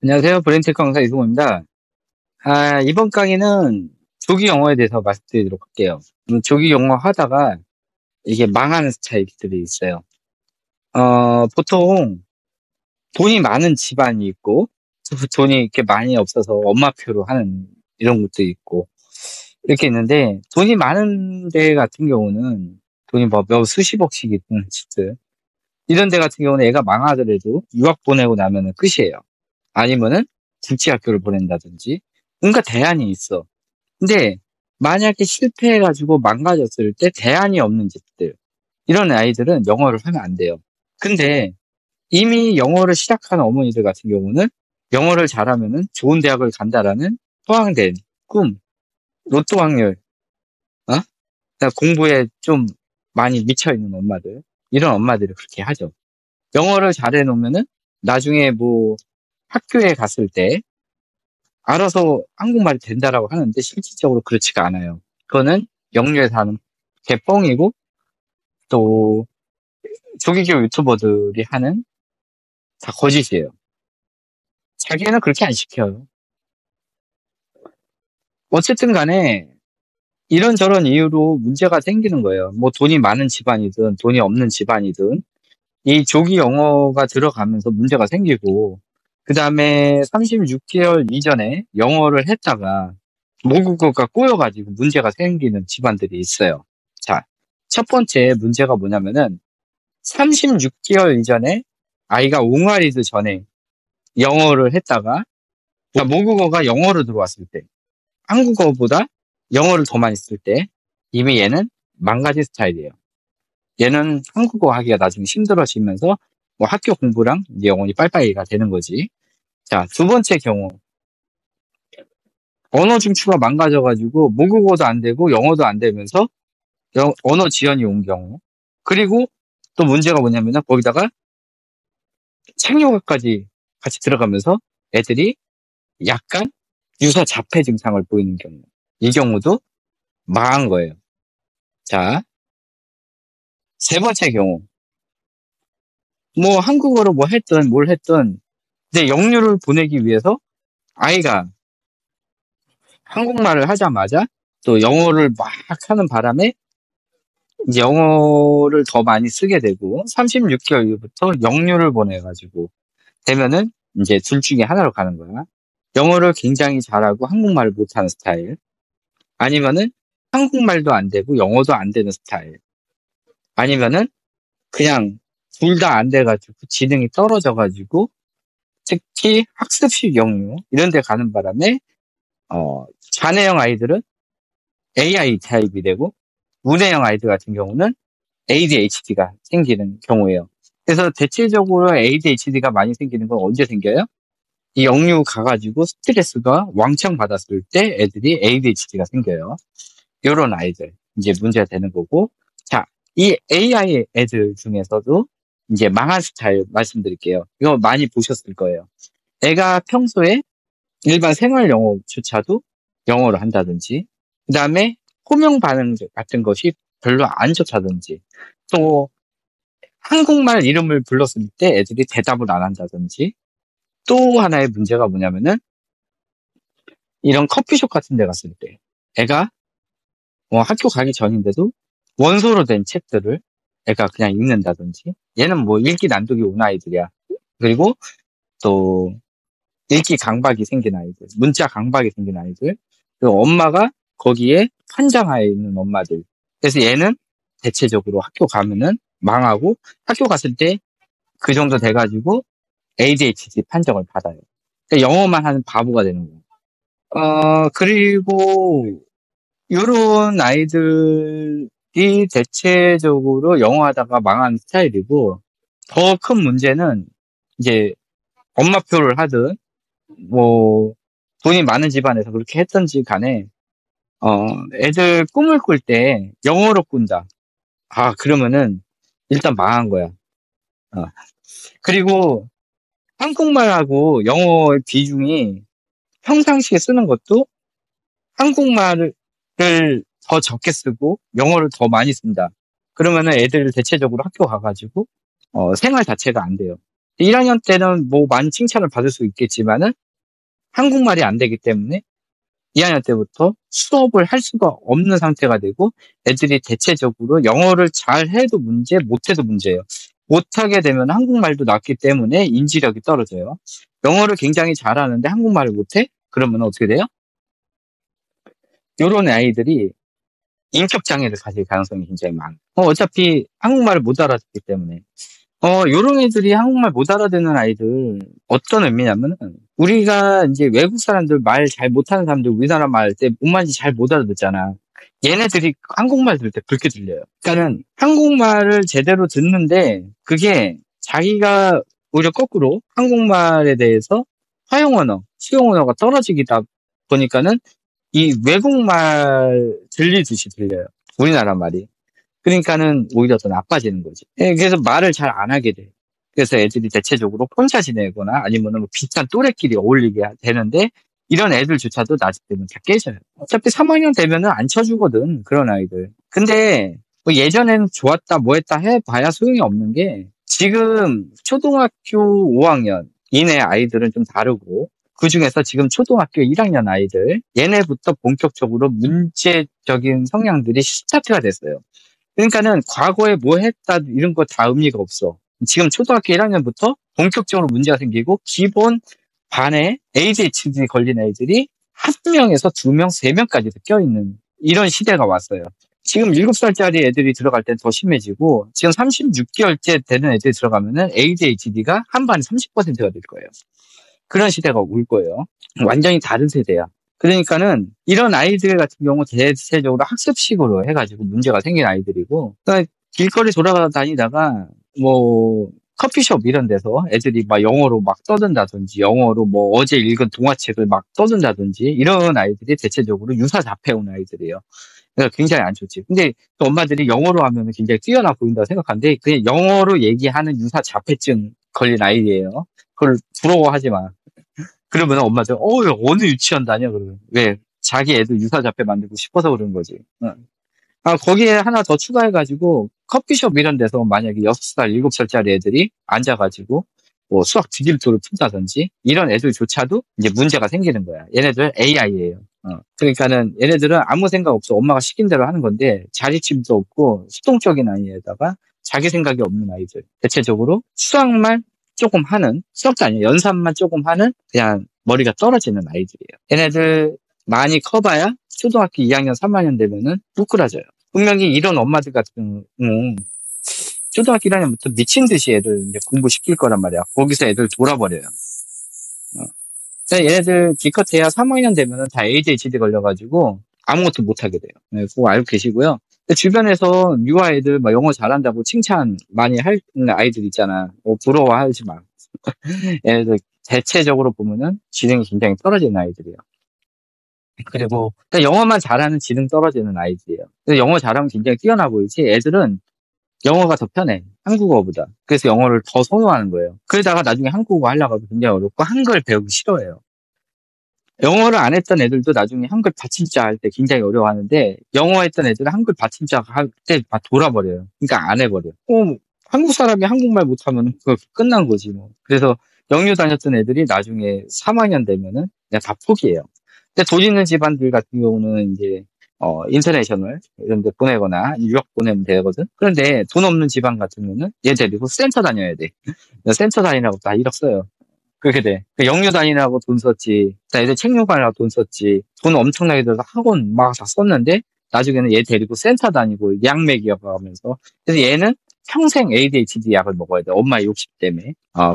안녕하세요. 브레인테크 강사 이승호입니다. 이번 강의는 조기 영어에 대해서 말씀드리도록 할게요. 조기 영어 하다가 이게 망하는 스타일들이 있어요. 보통 돈이 많은 집안이 있고, 돈이 이렇게 많이 없어서 엄마표로 하는 이런 것도 있고, 이렇게 있는데, 돈이 많은 데 같은 경우는 돈이 몇 수십억씩 있는 집들, 이런 데 같은 경우는 애가 망하더라도 유학 보내고 나면은 끝이에요. 아니면은 국제학교를 보낸다든지 뭔가 대안이 있어. 근데 만약에 실패해가지고 망가졌을 때 대안이 없는 집들, 이런 아이들은 영어를 하면 안 돼요. 근데 이미 영어를 시작한 어머니들 같은 경우는 영어를 잘하면은 좋은 대학을 간다라는 허황된 꿈, 로또 확률, 어? 그러니까 공부에 좀 많이 미쳐있는 엄마들, 이런 엄마들이 그렇게 하죠. 영어를 잘해 놓으면은 나중에 뭐 학교에 갔을 때 알아서 한국말이 된다라고 하는데 실질적으로 그렇지가 않아요. 그거는 영유에서 하는 개뻥이고 또 조기교 유튜버들이 하는 다 거짓이에요. 자기는 그렇게 안 시켜요. 어쨌든 간에 이런저런 이유로 문제가 생기는 거예요. 뭐 돈이 많은 집안이든 돈이 없는 집안이든 이 조기 영어가 들어가면서 문제가 생기고 그 다음에 36개월 이전에 영어를 했다가 모국어가 꼬여가지고 문제가 생기는 집안들이 있어요. 자, 첫 번째 문제가 뭐냐면은 36개월 이전에 아이가 옹알이도 전에 영어를 했다가 그러니까 모국어가 영어로 들어왔을 때 한국어보다 영어를 더 많이 쓸 때 이미 얘는 망가진 스타일이에요. 얘는 한국어 하기가 나중에 힘들어지면서 뭐 학교 공부랑 이제 영혼이 빨빨이가 되는 거지. 자, 두 번째 경우. 언어 중추가 망가져가지고 모국어도 안 되고 영어도 안 되면서 언어 지연이 온 경우. 그리고 또 문제가 뭐냐면은 거기다가 책요가까지 같이 들어가면서 애들이 약간 유사 자폐 증상을 보이는 경우. 이 경우도 망한 거예요. 자, 세 번째 경우. 뭐 한국어로 뭐 했든 뭘 했든 이제 영유를 보내기 위해서 아이가 한국말을 하자마자 또 영어를 막 하는 바람에 이제 영어를 더 많이 쓰게 되고 36개월 이후부터 영유를 보내가지고 되면은 이제 둘 중에 하나로 가는 거야. 영어를 굉장히 잘하고 한국말을 못하는 스타일. 아니면은 한국말도 안 되고 영어도 안 되는 스타일. 아니면은 그냥 둘 다 안 돼가지고 지능이 떨어져가지고 특히 학습식 영유 이런 데 가는 바람에 자네형 아이들은 AI 타입이 되고 문해형 아이들 같은 경우는 ADHD가 생기는 경우예요. 그래서 대체적으로 ADHD가 많이 생기는 건 언제 생겨요? 이 역류 가가지고 스트레스가 왕창 받았을 때 애들이 ADHD가 생겨요. 이런 아이들 이제 문제가 되는 거고. 자, 이 AI 애들 중에서도 이제 망한 스타일 말씀드릴게요. 이거 많이 보셨을 거예요. 애가 평소에 일반 생활 영어조차도 영어로 한다든지, 그 다음에 호명 반응 같은 것이 별로 안 좋다든지, 또 한국말 이름을 불렀을 때 애들이 대답을 안 한다든지, 또 하나의 문제가 뭐냐면은 이런 커피숍 같은 데 갔을 때 애가 학교 가기 전인데도 원소로 된 책들을 애가 그냥 읽는다든지, 얘는 뭐 읽기 난독이 온 아이들이야. 그리고 또 읽기 강박이 생긴 아이들, 문자 강박이 생긴 아이들, 그리고 엄마가 거기에 환장하에 있는 엄마들. 그래서 얘는 대체적으로 학교 가면은 망하고 학교 갔을 때 그 정도 돼가지고 ADHD 판정을 받아요. 그러니까 영어만 하는 바보가 되는 거예요. 그리고 요런 아이들이 대체적으로 영어 하다가 망한 스타일이고 더 큰 문제는 이제 엄마표를 하든 뭐 돈이 많은 집안에서 그렇게 했던지 간에 애들 꿈을 꿀 때 영어로 꾼다. 그러면은 일단 망한 거야. 어. 그리고 한국말하고 영어의 비중이 평상시에 쓰는 것도 한국말을 더 적게 쓰고 영어를 더 많이 쓴다. 그러면은 애들 대체적으로 학교 가가지고 생활 자체가 안 돼요. 1학년 때는 뭐 많이 칭찬을 받을 수 있겠지만은 한국말이 안 되기 때문에 2학년 때부터 수업을 할 수가 없는 상태가 되고 애들이 대체적으로 영어를 잘 해도 문제, 못해도 문제예요. 못하게 되면 한국말도 낮기 때문에 인지력이 떨어져요. 영어를 굉장히 잘하는데 한국말을 못해? 그러면 어떻게 돼요? 이런 아이들이 인격장애를 가질 가능성이 굉장히 많아요. 어차피 한국말을 못 알아듣기 때문에. 요런 애들이 한국말 못 알아듣는 아이들, 어떤 의미냐면은, 우리가 이제 외국 사람들 말 잘 못하는 사람들 우리나라 말 할 때 뭔 말인지 잘 못 알아듣잖아. 얘네들이 한국말 들을 때 그렇게 들려요. 그러니까는 한국말을 제대로 듣는데, 그게 자기가 오히려 거꾸로 한국말에 대해서 화용 언어, 수용 언어가 떨어지기다 보니까는 이 외국말 들리듯이 들려요. 우리나라 말이. 그러니까는 오히려 더 나빠지는 거지. 예, 그래서 말을 잘 안 하게 돼. 그래서 애들이 대체적으로 혼자 지내거나 아니면 뭐 비슷한 또래끼리 어울리게 되는데 이런 애들조차도 나중 되면 다 깨져요. 어차피 3학년 되면은 안 쳐주거든, 그런 아이들. 근데 뭐 예전에는 좋았다 뭐 했다 해봐야 소용이 없는 게 지금 초등학교 5학년 이내 아이들은 좀 다르고 그중에서 지금 초등학교 1학년 아이들 얘네부터 본격적으로 문제적인 성향들이 스타트가 됐어요. 그러니까는 과거에 뭐 했다 이런 거 다 의미가 없어. 지금 초등학교 1학년부터 본격적으로 문제가 생기고 기본 반에 ADHD 걸린 애들이 한 명에서 두 명, 세 명까지도 껴있는 이런 시대가 왔어요. 지금 7살짜리 애들이 들어갈 땐 더 심해지고 지금 36개월째 되는 애들이 들어가면은 ADHD가 한 반에 30%가 될 거예요. 그런 시대가 올 거예요. 완전히 다른 세대야. 그러니까는 이런 아이들 같은 경우 대체적으로 학습식으로 해가지고 문제가 생긴 아이들이고, 그러니까 길거리 돌아다니다가 뭐 커피숍 이런 데서 애들이 막 영어로 막 떠든다든지, 영어로 뭐 어제 읽은 동화책을 막 떠든다든지 이런 아이들이 대체적으로 유사 자폐온 아이들이에요. 그래서 굉장히 안 좋지. 근데 또 엄마들이 영어로 하면 굉장히 뛰어나 보인다고 생각하는데 그냥 영어로 얘기하는 유사 자폐증 걸린 아이예요. 그걸 부러워하지 마. 그러면 엄마들, 어느 유치원 다녀? 그러면. 왜? 자기 애들 유사자폐 만들고 싶어서 그런 거지. 응. 거기에 하나 더 추가해가지고, 커피숍 이런 데서 만약에 6살, 7살짜리 애들이 앉아가지고, 뭐 수학 지질토를 푼다든지, 이런 애들조차도 이제 문제가 생기는 거야. 얘네들 AI예요. 그러니까는 얘네들은 아무 생각 없어. 엄마가 시킨 대로 하는 건데, 자립심도 없고, 수동적인 아이에다가 자기 생각이 없는 아이들. 대체적으로 수학만 조금 하는, 수학도 아니에요. 연산만 조금 하는, 그냥 머리가 떨어지는 아이들이에요. 얘네들 많이 커봐야 초등학교 2학년, 3학년 되면은 부끄러져요. 분명히 이런 엄마들 같은 경우 초등학교 1학년부터 미친 듯이 애들 이제 공부시킬 거란 말이야. 거기서 애들 돌아버려요. 얘네들 기껏해야 3학년 되면은 다 ADHD 걸려가지고 아무것도 못하게 돼요. 네, 그거 알고 계시고요. 주변에서 유아 애들 막 영어 잘한다고 칭찬 많이 하는 아이들 있잖아. 부러워하지 마. 얘네들 대체적으로 보면은 지능이 굉장히 떨어지는 아이들이에요. 그리고 그러니까 영어만 잘하는 지능 떨어지는 아이들이에요. 그래서 영어 잘하면 굉장히 뛰어나 보이지 애들은 영어가 더 편해. 한국어보다. 그래서 영어를 더 선호하는 거예요. 그러다가 나중에 한국어 하려고 하면 굉장히 어렵고 한글 배우기 싫어해요. 영어를 안 했던 애들도 나중에 한글 받침자 할 때 굉장히 어려워하는데 영어 했던 애들은 한글 받침자 할 때 다 돌아버려요. 그러니까 안 해버려. 한국 사람이 한국말 못하면 그거 끝난 거지 뭐. 그래서 영유 다녔던 애들이 나중에 3학년 되면은 그냥 다 포기해요. 근데 돈 있는 집안들 같은 경우는 이제 인터내셔널 이런 데 보내거나 유학 보내면 되거든. 그런데 돈 없는 집안 같은 경우는 얘 데리고 센터 다녀야 돼. 센터 다니라고 다 1억 써요. 그렇게 돼. 영유 다니라고 돈 썼지. 애들 책 요구하려고 돈 썼지. 돈 엄청나게 들어서 학원 막 다 썼는데 나중에는 얘 데리고 센터 다니고 약 먹이고 하면서 그래서 얘는 평생 ADHD 약을 먹어야 돼. 엄마의 욕심 때문에.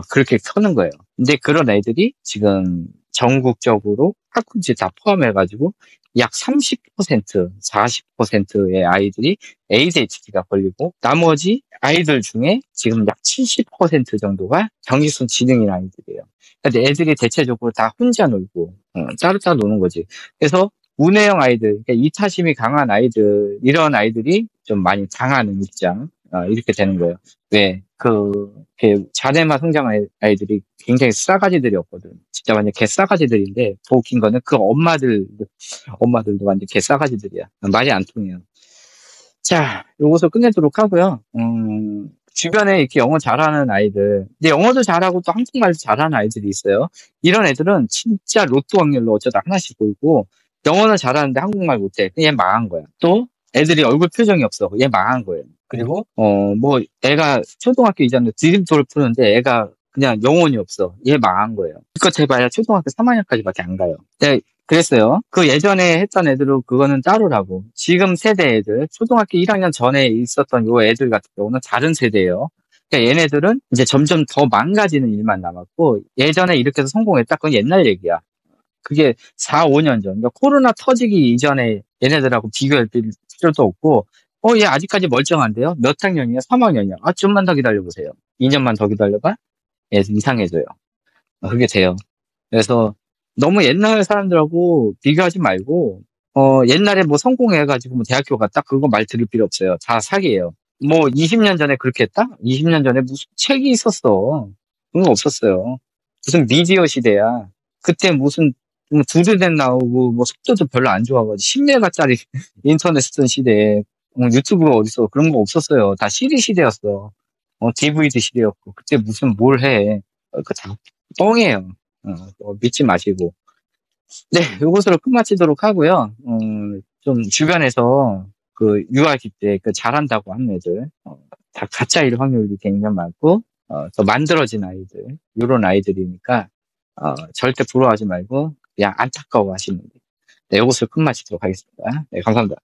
그렇게 크는 거예요. 근데 그런 애들이 지금 전국적으로 학군지 다 포함해가지고 약 30%, 40%의 아이들이 ADHD가 걸리고 나머지 아이들 중에 지금 약 70% 정도가 경기성 지능인 아이들이에요. 근데 애들이 대체적으로 다 혼자 놀고 따로따로 노는 거지. 그래서 우뇌형 아이들, 그러니까 이타심이 강한 아이들, 이런 아이들이 좀 많이 당하는 입장 이렇게 되는 거예요. 왜? 자네만 성장한 아이들이 굉장히 싸가지들이었거든. 진짜 완전 개싸가지들인데 더 웃긴 거는 그 엄마들도 완전 개싸가지들이야. 말이 안 통해요. 자, 요것을 끝내도록 하고요. 주변에 이렇게 영어 잘하는 아이들, 근데 영어도 잘하고 또 한국말도 잘하는 아이들이 있어요. 이런 애들은 진짜 로또 확률로 어쩌다 하나씩 보이고, 영어는 잘하는데 한국말 못해. 얘 망한 거야. 또 애들이 얼굴 표정이 없어. 얘 망한 거예요. 그리고 뭐 애가 초등학교 이전에 드림토를 푸는데 애가 그냥 영혼이 없어. 얘 망한 거예요. 그것 해봐야 초등학교 3학년까지밖에 안 가요. 네, 그랬어요. 그 예전에 했던 애들은 그거는 따로라고. 지금 세대 애들, 초등학교 1학년 전에 있었던 요 애들 같은 경우는 다른 세대예요. 그러니까 얘네들은 이제 점점 더 망가지는 일만 남았고, 예전에 이렇게 해서 성공했다? 그건 옛날 얘기야. 그게 4, 5년 전. 그러니까 코로나 터지기 이전에 얘네들하고 비교할 필요도 없고, 얘 아직까지 멀쩡한데요? 몇 학년이야? 3학년이야. 아, 좀만 더 기다려보세요. 2년만 더 기다려봐? 얘 이상해져요. 그게 돼요. 그래서 너무 옛날 사람들하고 비교하지 말고, 옛날에 뭐 성공해가지고 뭐 대학교 갔다? 그거 말 들을 필요 없어요. 다 사기예요. 뭐 20년 전에 그렇게 했다? 20년 전에 무슨 책이 있었어. 그런 거 없었어요. 무슨 미디어 시대야. 그때 무슨 뭐 두루덴 나오고 뭐 속도도 별로 안 좋아가지고 10메가짜리 인터넷 쓰던 시대에 유튜브가 어딨어. 그런 거 없었어요. 다 CD 시대였어. DVD 시대였고. 그때 무슨 뭘 해. 그거 다 뻥이에요. 믿지 마시고. 네, 요것으로 끝마치도록 하고요. 좀 주변에서 그 유아기 때 그 잘한다고 하는 애들, 다 가짜일 확률이 굉장히 많고, 더 만들어진 아이들, 요런 아이들이니까, 절대 부러워하지 말고, 그냥 안타까워 하시는 게. 네, 요것을 끝마치도록 하겠습니다. 네, 감사합니다.